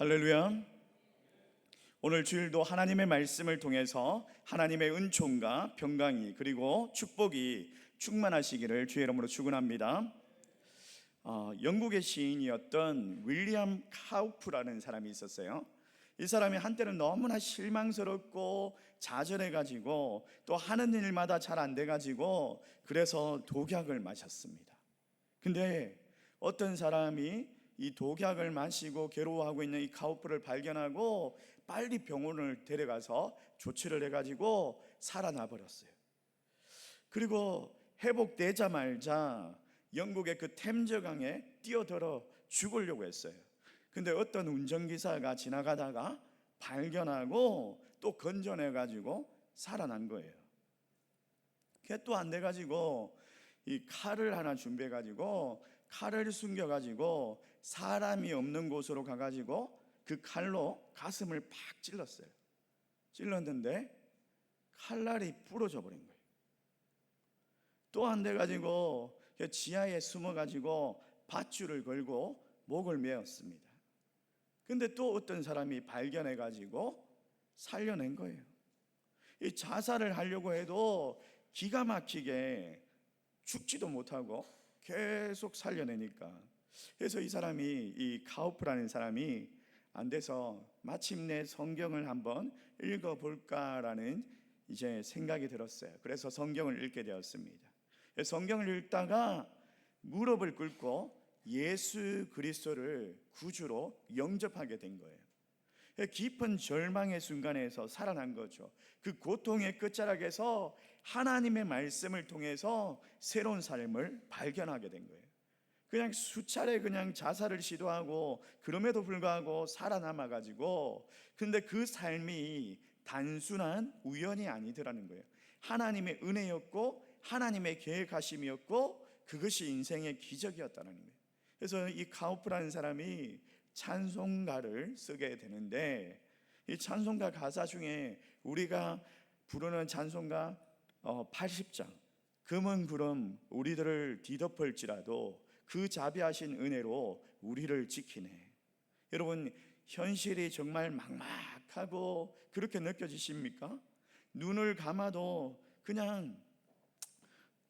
할렐루야. 오늘 주일도 하나님의 말씀을 통해서 하나님의 은총과 평강이 그리고 축복이 충만하시기를 주의 이름으로 축원합니다. 영국의 시인이었던 윌리엄 카우프라는 사람이 있었어요. 이 사람이 한때는 너무나 실망스럽고 좌절해가지고 또 하는 일마다 잘 안 돼가지고 그래서 독약을 마셨습니다. 근데 어떤 사람이 이 독약을 마시고 괴로워하고 있는 이 카우프를 발견하고 빨리 병원을 데려가서 조치를 해가지고 살아나 버렸어요. 그리고 회복되자마자 영국의 그 템즈강에 뛰어들어 죽으려고 했어요. 근데 어떤 운전기사가 지나가다가 발견하고 또 건져내가지고 살아난 거예요. 그게 또 안 돼가지고 이 칼을 하나 준비해가지고 칼을 숨겨가지고 사람이 없는 곳으로 가가지고 그 칼로 가슴을 팍 찔렀어요. 찔렀는데 칼날이 부러져 버린 거예요. 또 안 돼가지고 지하에 숨어가지고 밧줄을 걸고 목을 메었습니다. 근데 또 어떤 사람이 발견해가지고 살려낸 거예요. 이 자살을 하려고 해도 기가 막히게 죽지도 못하고 계속 살려내니까, 그래서 이 사람이, 이 카우프라는 사람이 안 돼서 마침내 성경을 한번 읽어볼까라는 이제 생각이 들었어요. 그래서 성경을 읽게 되었습니다. 성경을 읽다가 무릎을 꿇고 예수 그리스도를 구주로 영접하게 된 거예요. 깊은 절망의 순간에서 살아난 거죠. 그 고통의 끝자락에서 하나님의 말씀을 통해서 새로운 삶을 발견하게 된 거예요. 그냥 수차례 그냥 자살을 시도하고 그럼에도 불구하고 살아남아 가지고, 근데 그 삶이 단순한 우연이 아니더라는 거예요. 하나님의 은혜였고 하나님의 계획하심이었고 그것이 인생의 기적이었다는 거예요. 그래서 이 카우프라는 사람이 찬송가를 쓰게 되는데, 이 찬송가 가사 중에 우리가 부르는 찬송가 80장 금은 구름 우리들을 뒤덮을지라도 그 자비하신 은혜로 우리를 지키네. 여러분, 현실이 정말 막막하고 그렇게 느껴지십니까? 눈을 감아도 그냥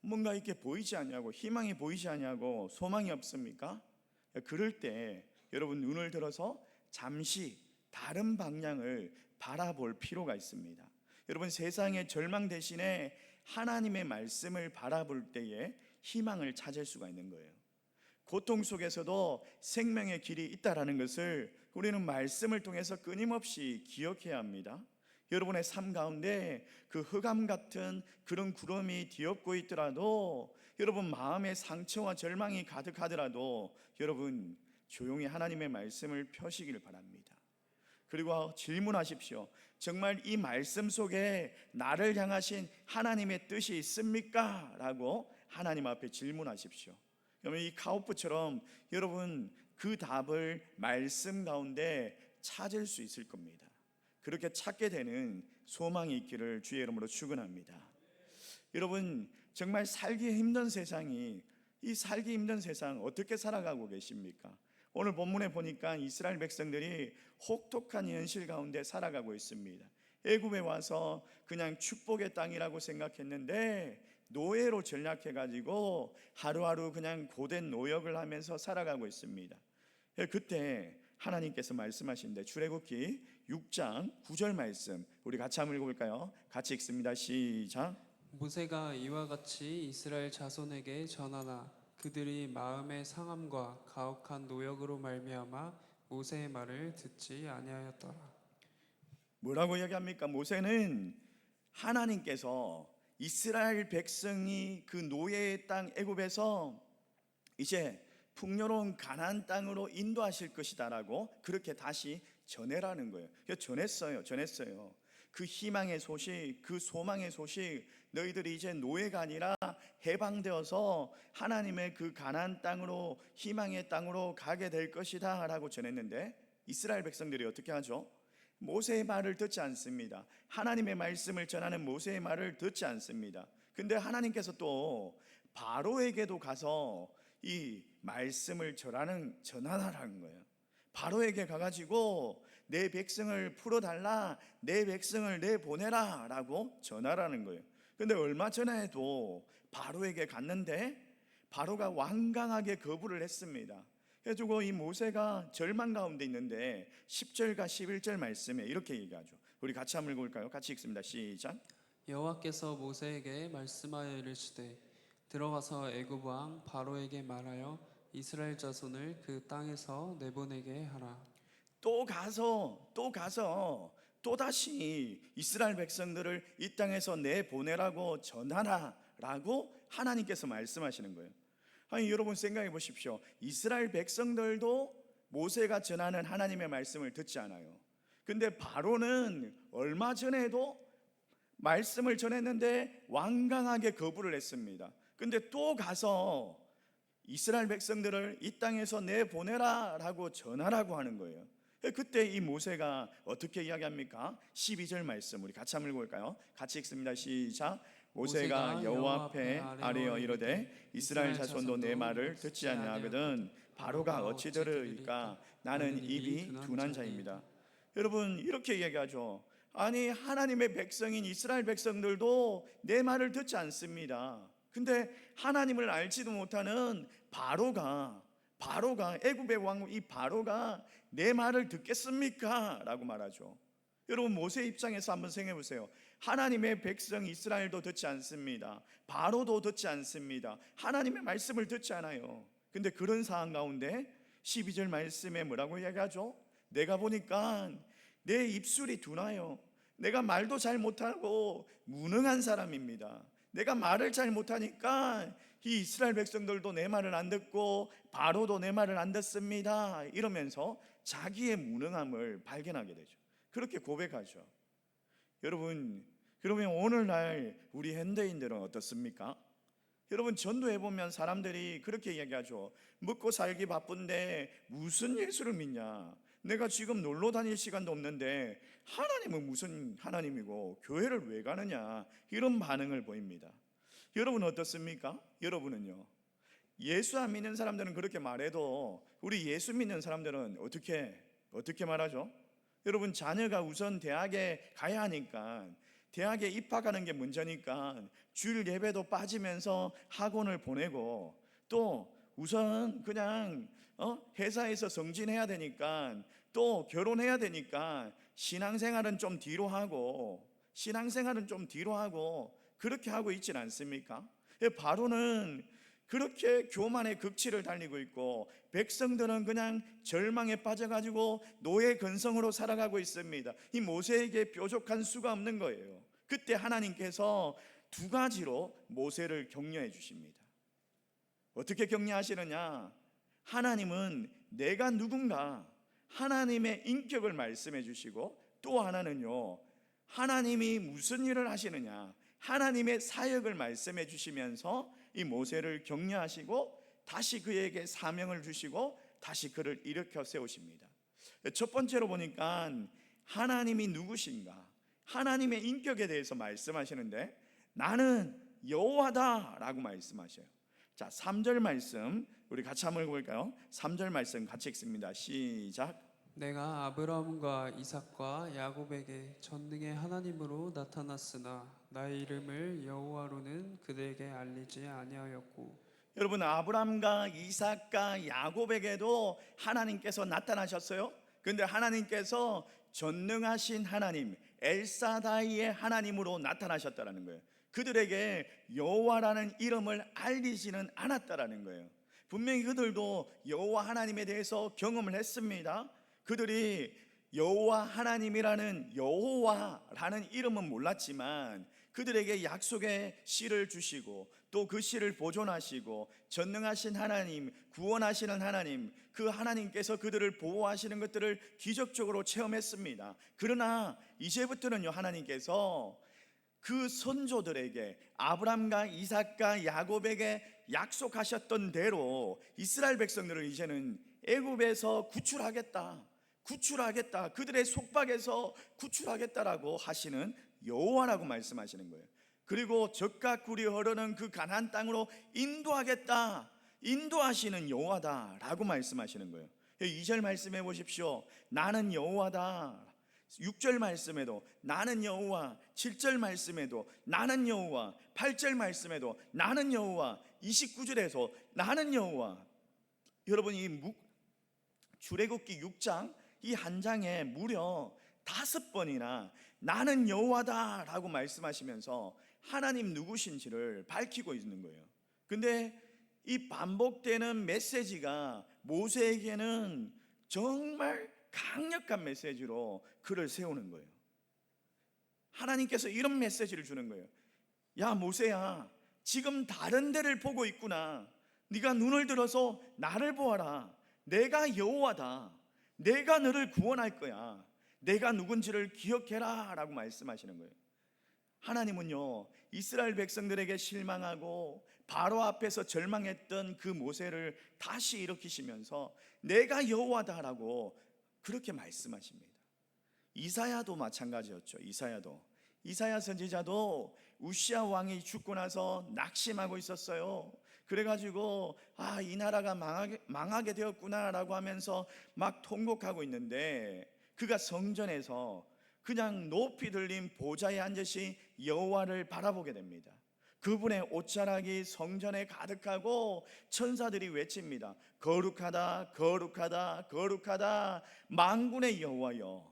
뭔가 이렇게 보이지 않냐고, 희망이 보이지 않냐고, 소망이 없습니까? 그럴 때 여러분, 눈을 들어서 잠시 다른 방향을 바라볼 필요가 있습니다. 여러분, 세상의 절망 대신에 하나님의 말씀을 바라볼 때에 희망을 찾을 수가 있는 거예요. 고통 속에서도 생명의 길이 있다라는 것을 우리는 말씀을 통해서 끊임없이 기억해야 합니다. 여러분의 삶 가운데 그 흑암 같은 그런 구름이 뒤덮고 있더라도, 여러분 마음의 상처와 절망이 가득하더라도 여러분 조용히 하나님의 말씀을 펴시길 바랍니다. 그리고 질문하십시오. 정말 이 말씀 속에 나를 향하신 하나님의 뜻이 있습니까? 라고 하나님 앞에 질문하십시오. 그러면 이 카우프처럼 여러분 그 답을 말씀 가운데 찾을 수 있을 겁니다. 그렇게 찾게 되는 소망이 있기를 주의 이름으로 축원합니다. 여러분, 정말 살기 힘든 세상이, 이 살기 힘든 세상 어떻게 살아가고 계십니까? 오늘 본문에 보니까 이스라엘 백성들이 혹독한 현실 가운데 살아가고 있습니다. 애굽에 와서 그냥 축복의 땅이라고 생각했는데 노예로 전락해가지고 하루하루 그냥 고된 노역을 하면서 살아가고 있습니다. 그때 하나님께서 말씀하신데, 출애굽기 6장 9절 말씀 우리 같이 한번 읽어볼까요? 같이 읽습니다. 시작. 모세가 이와 같이 이스라엘 자손에게 전하나 그들이 마음의 상함과 가혹한 노역으로 말미암아 모세의 말을 듣지 아니하였더라. 뭐라고 이야기합니까? 모세는 하나님께서 이스라엘 백성이 그 노예의 땅 애굽에서 이제 풍요로운 가나안 땅으로 인도하실 것이다라고 그렇게 다시 전해라는 거예요. 전했어요. 그 희망의 소식, 그 소망의 소식, 너희들이 이제 노예가 아니라 해방되어서 하나님의 그 가나안 땅으로, 희망의 땅으로 가게 될 것이다 라고 전했는데, 이스라엘 백성들이 어떻게 하죠? 모세의 말을 듣지 않습니다. 하나님의 말씀을 전하는 모세의 말을 듣지 않습니다. 근데 하나님께서 또 바로에게도 가서 이 말씀을 전하라는 거예요. 바로에게 가가지고 내 백성을 풀어달라, 내 백성을 내보내라 라고 전하라는 거예요. 근데 얼마 전에도 바로에게 갔는데 바로가 완강하게 거부를 했습니다. 그래가지고 이 모세가 절망 가운데 있는데 10절과 11절 말씀에 이렇게 얘기하죠. 우리 같이 한번 읽어볼까요? 같이 읽습니다. 시작. 여호와께서 모세에게 말씀하여 이르시되 들어가서 애굽 왕 바로에게 말하여 이스라엘 자손을 그 땅에서 내보내게 하라. 또 가서 또 다시 이스라엘 백성들을 이 땅에서 내보내라고 전하라라고 하나님께서 말씀하시는 거예요. 아니 여러분 생각해 보십시오. 이스라엘 백성들도 모세가 전하는 하나님의 말씀을 듣지 않아요. 근데 바로는 얼마 전에도 말씀을 전했는데 완강하게 거부를 했습니다. 근데 또 가서 이스라엘 백성들을 이 땅에서 내보내라 라고 전하라고 하는 거예요. 그때 이 모세가 어떻게 이야기합니까? 12절 말씀 우리 같이 한번 읽어볼까요? 같이 읽습니다. 시작. 모세가 여호와 앞에 아뢰어 이르되 이스라엘 자손도 내 말을 듣지 아니하거든 바로가 어찌 들으리까? 나는 입이 둔한 자입니다. 여러분 이렇게 얘기하죠. 아니 하나님의 백성인 이스라엘 백성들도 내 말을 듣지 않습니다. 근데 하나님을 알지도 못하는 바로가 애굽의 왕 이 바로가 내 말을 듣겠습니까? 라고 말하죠. 여러분 모세 입장에서 한번 생각해 보세요. 하나님의 백성 이스라엘도 듣지 않습니다. 바로도 듣지 않습니다. 하나님의 말씀을 듣지 않아요. 근데 그런 상황 가운데 12절 말씀에 뭐라고 이야기하죠? 내가 보니까 내 입술이 둔하여 내가 말도 잘 못하고 무능한 사람입니다. 내가 말을 잘 못하니까 이 이스라엘 백성들도 내 말을 안 듣고 바로도 내 말을 안 듣습니다. 이러면서 자기의 무능함을 발견하게 되죠. 그렇게 고백하죠. 여러분 그러면 오늘날 우리 현대인들은 어떻습니까? 여러분 전도해 보면 사람들이 그렇게 이야기하죠. 먹고 살기 바쁜데 무슨 예수를 믿냐? 내가 지금 놀러 다닐 시간도 없는데 하나님은 무슨 하나님이고 교회를 왜 가느냐? 이런 반응을 보입니다. 여러분 어떻습니까? 여러분은요? 예수 안 믿는 사람들은 그렇게 말해도 우리 예수 믿는 사람들은 어떻게 말하죠? 여러분 자녀가 우선 대학에 가야 하니까 대학에 입학하는 게 문제니까 주일 예배도 빠지면서 학원을 보내고 또 우선 그냥 회사에서 승진해야 되니까 또 결혼해야 되니까 신앙생활은 좀 뒤로 하고 그렇게 하고 있진 않습니까? 바로는 그렇게 교만의 극치를 달리고 있고 백성들은 그냥 절망에 빠져가지고 노예 근성으로 살아가고 있습니다. 이 모세에게 뾰족한 수가 없는 거예요. 그때 하나님께서 두 가지로 모세를 격려해 주십니다. 어떻게 격려하시느냐? 하나님은 내가 누군가 하나님의 인격을 말씀해 주시고 또 하나는요 하나님이 무슨 일을 하시느냐 하나님의 사역을 말씀해 주시면서 이 모세를 격려하시고 다시 그에게 사명을 주시고 다시 그를 일으켜 세우십니다. 첫 번째로 보니까 하나님이 누구신가 하나님의 인격에 대해서 말씀하시는데 나는 여호와다 라고 말씀하셔요. 자 3절 말씀 우리 같이 한번 읽어볼까요? 3절 말씀 같이 읽습니다. 시작. 내가 아브라함과 이삭과 야곱에게 전능의 하나님으로 나타났으나 나의 이름을 여호와로는 그들에게 알리지 아니하였고. 여러분 아브라함과 이삭과 야곱에게도 하나님께서 나타나셨어요. 근데 하나님께서 전능하신 하나님 엘사다이의 하나님으로 나타나셨다는 거예요. 그들에게 여호와라는 이름을 알리지는 않았다라는 거예요. 분명히 그들도 여호와 하나님에 대해서 경험을 했습니다. 그들이 여호와 하나님이라는 여호와라는 이름은 몰랐지만 그들에게 약속의 씨를 주시고 또 그 씨를 보존하시고 전능하신 하나님, 구원하시는 하나님, 그 하나님께서 그들을 보호하시는 것들을 기적적으로 체험했습니다. 그러나 이제부터는요 하나님께서 그 선조들에게 아브람과 이삭과 야곱에게 약속하셨던 대로 이스라엘 백성들을 이제는 애굽에서 구출하겠다 그들의 속박에서 구출하겠다라고 하시는 여호와라고 말씀하시는 거예요. 그리고 젖과 꿀이 흐르는 그 가나안 땅으로 인도하시는 여호와다라고 말씀하시는 거예요. 2절 말씀해 보십시오. 나는 여호와다. 6절 말씀에도 나는 여호와, 7절 말씀에도 나는 여호와, 8절 말씀에도 나는 여호와, 29절에서 나는 여호와. 여러분, 이 출애굽기 6장 이 한 장에 무려 5번이나 나는 여호와다 라고 말씀하시면서 하나님 누구신지를 밝히고 있는 거예요. 근데 이 반복되는 메시지가 모세에게는 정말 강력한 메시지로 그를 세우는 거예요. 하나님께서 이런 메시지를 주는 거예요. 야 모세야, 지금 다른 데를 보고 있구나. 네가 눈을 들어서 나를 보아라. 내가 여호와다. 내가 너를 구원할 거야. 내가 누군지를 기억해라 라고 말씀하시는 거예요. 하나님은요, 이스라엘 백성들에게 실망하고 바로 앞에서 절망했던 그 모세를 다시 일으키시면서 내가 여호와다라고 그렇게 말씀하십니다. 이사야도 마찬가지였죠. 이사야 선지자도 우시아 왕이 죽고 나서 낙심하고 있었어요. 그래가지고 이 나라가 망하게 되었구나라고 하면서 막 통곡하고 있는데, 그가 성전에서 그냥 높이 들린 보좌에 앉으신 여호와를 바라보게 됩니다. 그분의 옷자락이 성전에 가득하고 천사들이 외칩니다. 거룩하다, 거룩하다, 거룩하다, 만군의 여호와여,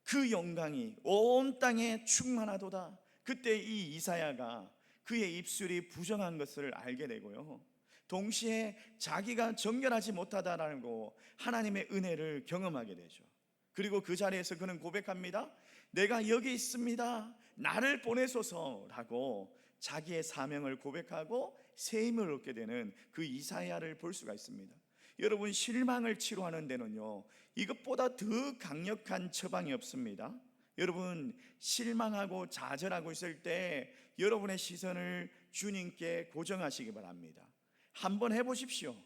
그 영광이 온 땅에 충만하도다. 그때 이 이사야가 그의 입술이 부정한 것을 알게 되고요, 동시에 자기가 정결하지 못하다라고 하나님의 은혜를 경험하게 되죠. 그리고 그 자리에서 그는 고백합니다. 내가 여기 있습니다. 나를 보내소서라고 자기의 사명을 고백하고 새 힘을 얻게 되는 그 이사야를 볼 수가 있습니다. 여러분, 실망을 치료하는 데는요, 이것보다 더 강력한 처방이 없습니다. 여러분, 실망하고 좌절하고 있을 때 여러분의 시선을 주님께 고정하시기 바랍니다. 한번 해보십시오.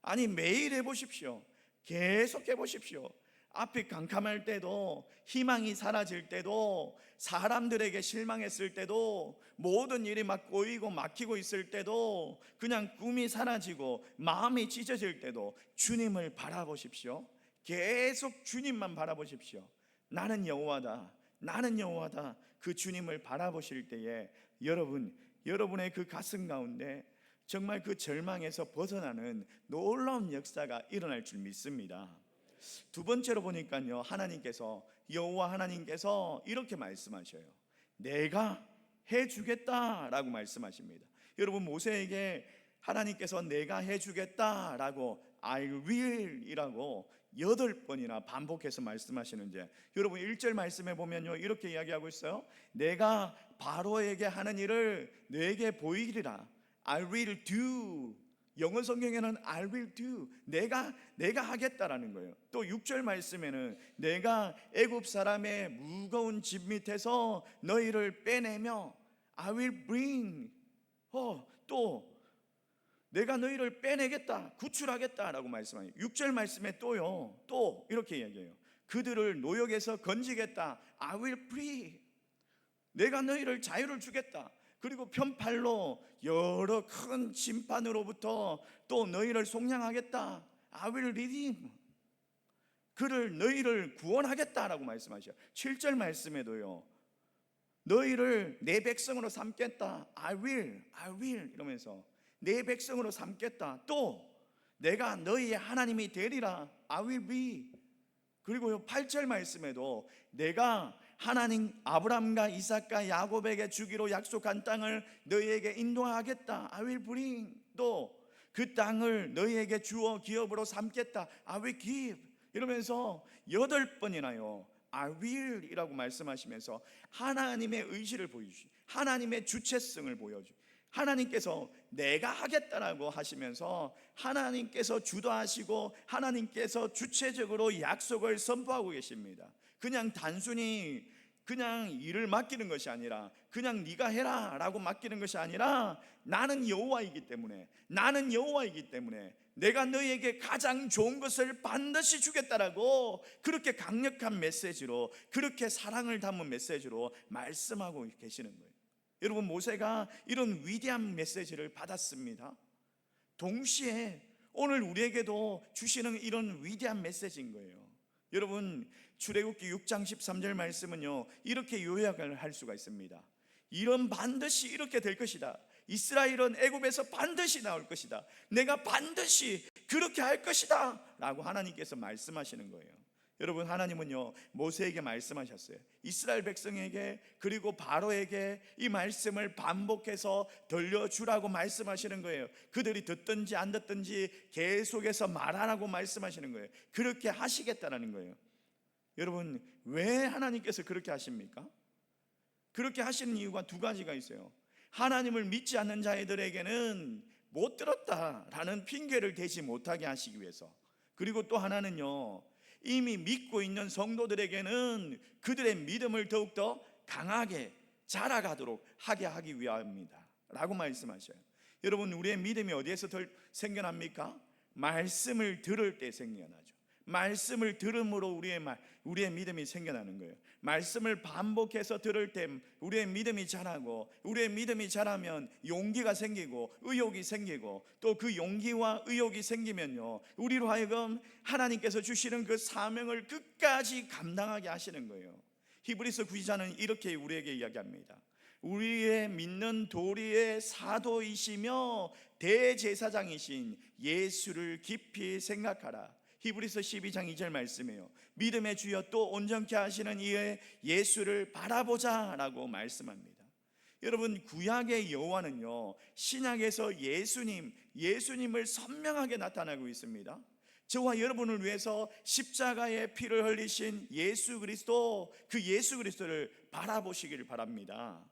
아니, 매일 해보십시오. 계속 해보십시오. 앞이 캄캄할 때도, 희망이 사라질 때도, 사람들에게 실망했을 때도, 모든 일이 막 꼬이고 막히고 있을 때도, 그냥 꿈이 사라지고 마음이 찢어질 때도 주님을 바라보십시오. 계속 주님만 바라보십시오. 나는 여호와다, 나는 여호와다. 그 주님을 바라보실 때에 여러분의 그 가슴 가운데 정말 그 절망에서 벗어나는 놀라운 역사가 일어날 줄 믿습니다. 두 번째로 보니까요, 여호와 하나님께서 이렇게 말씀하셔요. 내가 해주겠다라고 말씀하십니다. 여러분, 모세에게 하나님께서 내가 해주겠다라고 I will 이라고 8번이나 반복해서 말씀하시는데, 여러분 1절 말씀에 보면요, 이렇게 이야기하고 있어요. 내가 바로에게 하는 일을 너에게 보이리라. I will do. 영어 성경에는 I will do, 내가 하겠다라는 거예요. 또 6절 말씀에는 내가 애굽 사람의 무거운 짐 밑에서 너희를 빼내며 I will bring. 또 내가 너희를 빼내겠다, 구출하겠다라고 말씀하요. 6절 말씀에 또 이렇게 얘기해요. 그들을 노역에서 건지겠다. I will free. 내가 너희를 자유를 주겠다. 그리고 편팔로 여러 큰 심판으로부터 또 너희를 속량하겠다. I will redeem. 너희를 구원하겠다라고 말씀하셔요. 7절 말씀에도요, 너희를 내 백성으로 삼겠다. I will 이러면서 내 백성으로 삼겠다. 또 내가 너희의 하나님이 되리라. I will be. 그리고요 8절 말씀에도 내가 하나님 아브람과 이삭과 야곱에게 주기로 약속한 땅을 너희에게 인도하겠다. I will bring. 또 그 땅을 너희에게 주어 기업으로 삼겠다. I will give. 이러면서 8번이나요 I will 이라고 말씀하시면서 하나님의 의지를 보여주시, 하나님의 주체성을 보여주, 하나님께서 내가 하겠다라고 하시면서 하나님께서 주도하시고 하나님께서 주체적으로 약속을 선포하고 계십니다. 그냥 단순히 그냥 일을 맡기는 것이 아니라, 그냥 네가 해라 라고 맡기는 것이 아니라, 나는 여호와이기 때문에 내가 너희에게 가장 좋은 것을 반드시 주겠다라고 그렇게 강력한 메시지로, 그렇게 사랑을 담은 메시지로 말씀하고 계시는 거예요. 여러분, 모세가 이런 위대한 메시지를 받았습니다. 동시에 오늘 우리에게도 주시는 이런 위대한 메시지인 거예요. 여러분, 출애굽기 6장 13절 말씀은요, 이렇게 요약을 할 수가 있습니다. 이런 반드시 이렇게 될 것이다. 이스라엘은 애굽에서 반드시 나올 것이다. 내가 반드시 그렇게 할 것이다 라고 하나님께서 말씀하시는 거예요. 여러분, 하나님은요 모세에게 말씀하셨어요. 이스라엘 백성에게 그리고 바로에게 이 말씀을 반복해서 들려주라고 말씀하시는 거예요. 그들이 듣든지 안 듣든지 계속해서 말하라고 말씀하시는 거예요. 그렇게 하시겠다라는 거예요. 여러분, 왜 하나님께서 그렇게 하십니까? 그렇게 하시는 이유가 두 가지가 있어요. 하나님을 믿지 않는 자들에게는 못 들었다라는 핑계를 대지 못하게 하시기 위해서, 그리고 또 하나는요, 이미 믿고 있는 성도들에게는 그들의 믿음을 더욱더 강하게 자라가도록 하게 하기 위함입니다 라고 말씀하셔요. 여러분, 우리의 믿음이 어디에서 생겨납니까? 말씀을 들을 때 생겨나죠. 말씀을 들음으로 우리의 믿음이 생겨나는 거예요. 말씀을 반복해서 들을 때 우리의 믿음이 자라고, 우리의 믿음이 자라면 용기가 생기고 의욕이 생기고, 또 그 용기와 의욕이 생기면요, 우리로 하여금 하나님께서 주시는 그 사명을 끝까지 감당하게 하시는 거예요. 히브리서 구지자는 이렇게 우리에게 이야기합니다. 우리의 믿는 도리의 사도이시며 대제사장이신 예수를 깊이 생각하라. 히브리서 12장 2절 말씀이에요. 믿음의 주여 또 온전케 하시는 이의 예수를 바라보자 라고 말씀합니다. 여러분, 구약의 여호와는요, 신약에서 예수님을 선명하게 나타나고 있습니다. 저와 여러분을 위해서 십자가의 피를 흘리신 예수 그리스도, 그 예수 그리스도를 바라보시길 바랍니다.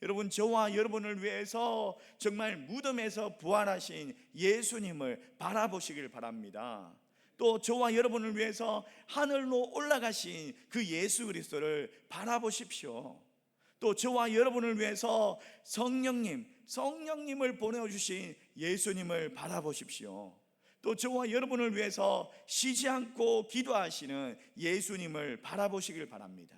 여러분, 저와 여러분을 위해서 정말 무덤에서 부활하신 예수님을 바라보시길 바랍니다. 또 저와 여러분을 위해서 하늘로 올라가신 그 예수 그리스도를 바라보십시오. 또 저와 여러분을 위해서 성령님을 보내주신 예수님을 바라보십시오. 또 저와 여러분을 위해서 쉬지 않고 기도하시는 예수님을 바라보시길 바랍니다.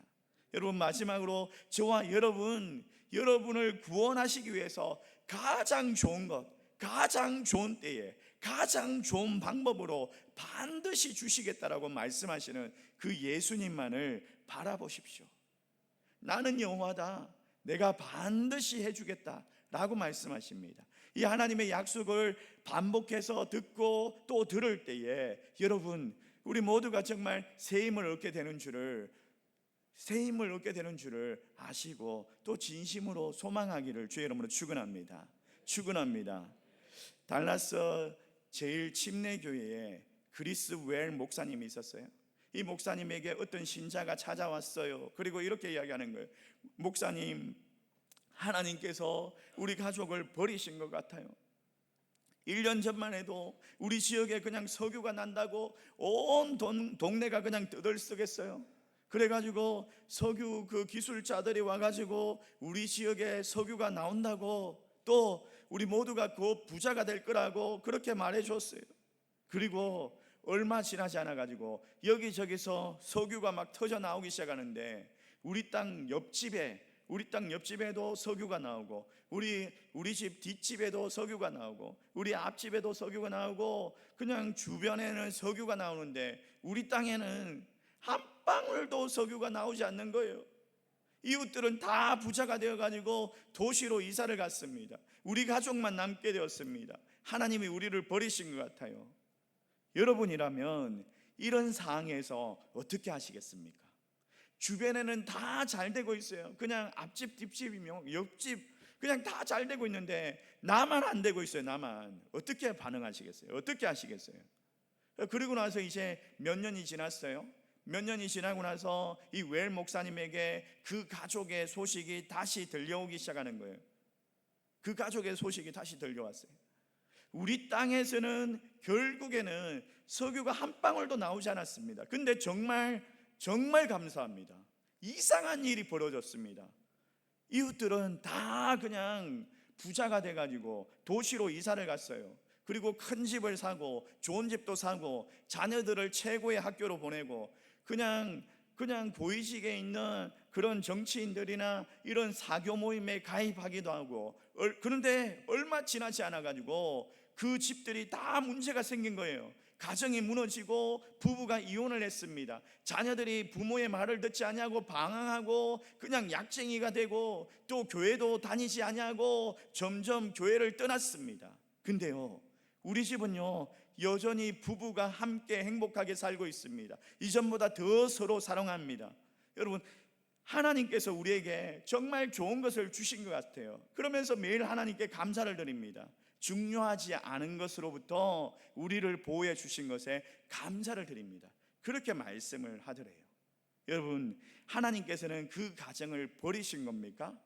여러분, 마지막으로 저와 여러분을 구원하시기 위해서 가장 좋은 것, 가장 좋은 때에 가장 좋은 방법으로 반드시 주시겠다라고 말씀하시는 그 예수님만을 바라보십시오. 나는 여호와다, 내가 반드시 해주겠다 라고 말씀하십니다. 이 하나님의 약속을 반복해서 듣고 또 들을 때에 여러분, 우리 모두가 정말 새 힘을 얻게 되는 줄을 아시고 또 진심으로 소망하기를 주의 이름으로 축원합니다. 달라스 제일 침례교회에 그리스 웰 목사님이 있었어요. 이 목사님에게 어떤 신자가 찾아왔어요. 그리고 이렇게 이야기하는 거예요. 목사님, 하나님께서 우리 가족을 버리신 것 같아요. 1년 전만 해도 우리 지역에 그냥 석유가 난다고 온 동네가 그냥 떠들썩했어요. 그래가지고 석유 그 기술자들이 와가지고 우리 지역에 석유가 나온다고, 또 우리 모두가 그 부자가 될 거라고 그렇게 말해줬어요. 그리고 얼마 지나지 않아가지고 여기저기서 석유가 막 터져 나오기 시작하는데, 우리 땅 옆집에도 석유가 나오고, 우리 집 뒷집에도 석유가 나오고, 우리 앞집에도 석유가 나오고, 그냥 주변에는 석유가 나오는데 우리 땅에는 한 방울도 석유가 나오지 않는 거예요. 이웃들은 다 부자가 되어가지고 도시로 이사를 갔습니다. 우리 가족만 남게 되었습니다. 하나님이 우리를 버리신 것 같아요. 여러분이라면 이런 상황에서 어떻게 하시겠습니까? 주변에는 다 잘 되고 있어요. 그냥 앞집, 뒷집이며 옆집 그냥 다 잘 되고 있는데 나만 안 되고 있어요. 나만. 어떻게 반응하시겠어요? 어떻게 하시겠어요? 그리고 나서 이제 몇 년이 지났어요. 몇 년이 지나고 나서 이 웰 목사님에게 그 가족의 소식이 다시 들려오기 시작하는 거예요. 그 가족의 소식이 다시 들려왔어요. 우리 땅에서는 결국에는 석유가 한 방울도 나오지 않았습니다. 근데 정말 감사합니다. 이상한 일이 벌어졌습니다. 이웃들은 다 그냥 부자가 돼가지고 도시로 이사를 갔어요. 그리고 큰 집을 사고 좋은 집도 사고 자녀들을 최고의 학교로 보내고, 그냥 고위직에 있는 그런 정치인들이나 이런 사교 모임에 가입하기도 하고, 그런데 얼마 지나지 않아가지고 그 집들이 다 문제가 생긴 거예요. 가정이 무너지고 부부가 이혼을 했습니다. 자녀들이 부모의 말을 듣지 아니하고 방황하고 그냥 약쟁이가 되고 또 교회도 다니지 아니하고 점점 교회를 떠났습니다. 근데요, 우리 집은요 여전히 부부가 함께 행복하게 살고 있습니다. 이전보다 더 서로 사랑합니다. 여러분, 하나님께서 우리에게 정말 좋은 것을 주신 것 같아요. 그러면서 매일 하나님께 감사를 드립니다. 중요하지 않은 것으로부터 우리를 보호해 주신 것에 감사를 드립니다. 그렇게 말씀을 하더래요. 여러분, 하나님께서는 그 가정을 버리신 겁니까?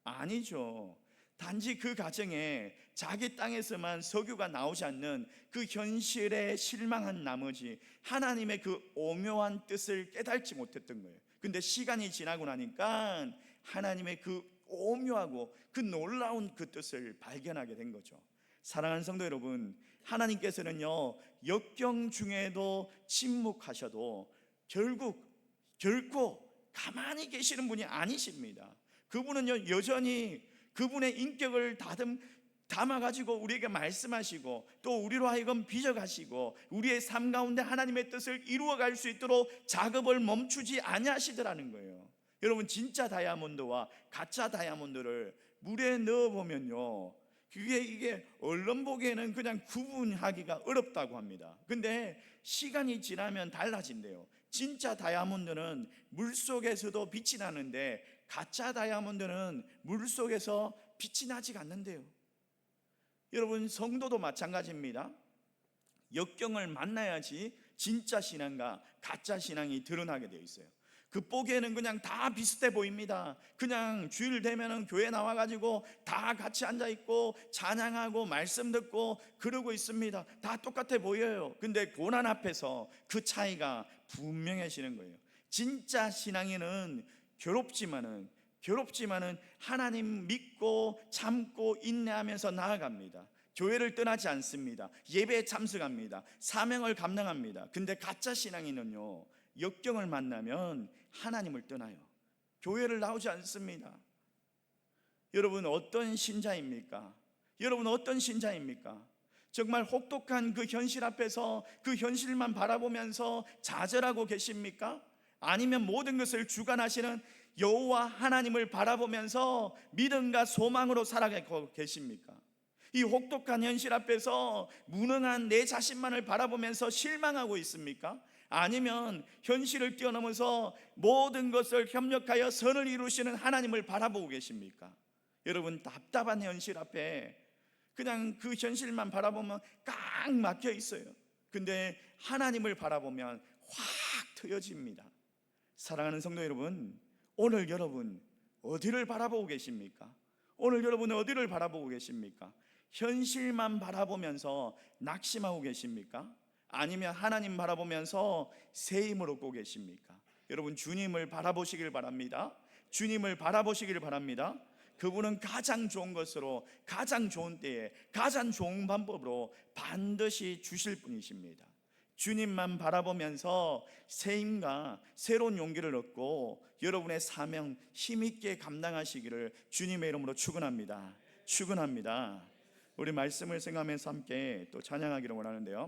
아니죠. 단지 그 가정에 자기 땅에서만 석유가 나오지 않는 그 현실에 실망한 나머지 하나님의 그 오묘한 뜻을 깨닫지 못했던 거예요. 근데 시간이 지나고 나니까 하나님의 그 오묘하고 그 놀라운 그 뜻을 발견하게 된 거죠. 사랑하는 성도 여러분, 하나님께서는요 역경 중에도 침묵하셔도 결코 가만히 계시는 분이 아니십니다. 그분은요 여전히 그분의 인격을 담아가지고 우리에게 말씀하시고 또 우리로 하여금 빚어가시고 우리의 삶 가운데 하나님의 뜻을 이루어갈 수 있도록 작업을 멈추지 아니하시더라는 거예요. 여러분, 진짜 다이아몬드와 가짜 다이아몬드를 물에 넣어보면요 이게 얼른 보기에는 그냥 구분하기가 어렵다고 합니다. 근데 시간이 지나면 달라진대요. 진짜 다이아몬드는 물속에서도 빛이 나는데 가짜 다이아몬드는 물속에서 빛이 나지 않는데요. 여러분, 성도도 마찬가지입니다. 역경을 만나야지 진짜 신앙과 가짜 신앙이 드러나게 되어 있어요. 겉보기에는 그냥 다 비슷해 보입니다. 그냥 주일 되면은 교회 나와가지고 다 같이 앉아있고 찬양하고 말씀 듣고 그러고 있습니다. 다 똑같아 보여요. 근데 고난 앞에서 그 차이가 분명해지는 거예요. 진짜 신앙인은 괴롭지만은 하나님 믿고 참고 인내하면서 나아갑니다. 교회를 떠나지 않습니다. 예배에 참석합니다. 사명을 감당합니다. 근데 가짜 신앙인은요 역경을 만나면 하나님을 떠나요. 교회를 나오지 않습니다. 여러분, 어떤 신자입니까? 정말 혹독한 그 현실 앞에서 그 현실만 바라보면서 좌절하고 계십니까? 아니면 모든 것을 주관하시는 여호와 하나님을 바라보면서 믿음과 소망으로 살아가고 계십니까? 이 혹독한 현실 앞에서 무능한 내 자신만을 바라보면서 실망하고 있습니까? 아니면 현실을 뛰어넘어서 모든 것을 협력하여 선을 이루시는 하나님을 바라보고 계십니까? 여러분, 답답한 현실 앞에 그냥 그 현실만 바라보면 꽉 막혀 있어요. 근데 하나님을 바라보면 확 트여집니다. 사랑하는 성도 여러분, 오늘 여러분 어디를 바라보고 계십니까? 현실만 바라보면서 낙심하고 계십니까? 아니면 하나님 바라보면서 새 힘을 얻고 계십니까? 여러분, 주님을 바라보시길 바랍니다. 그분은 가장 좋은 것으로, 가장 좋은 때에, 가장 좋은 방법으로 반드시 주실 분이십니다. 주님만 바라보면서 새 힘과 새로운 용기를 얻고 여러분의 사명 힘있게 감당하시기를 주님의 이름으로 축원합니다. 우리 말씀을 생각하면서 함께 또 찬양하기를 원하는데요.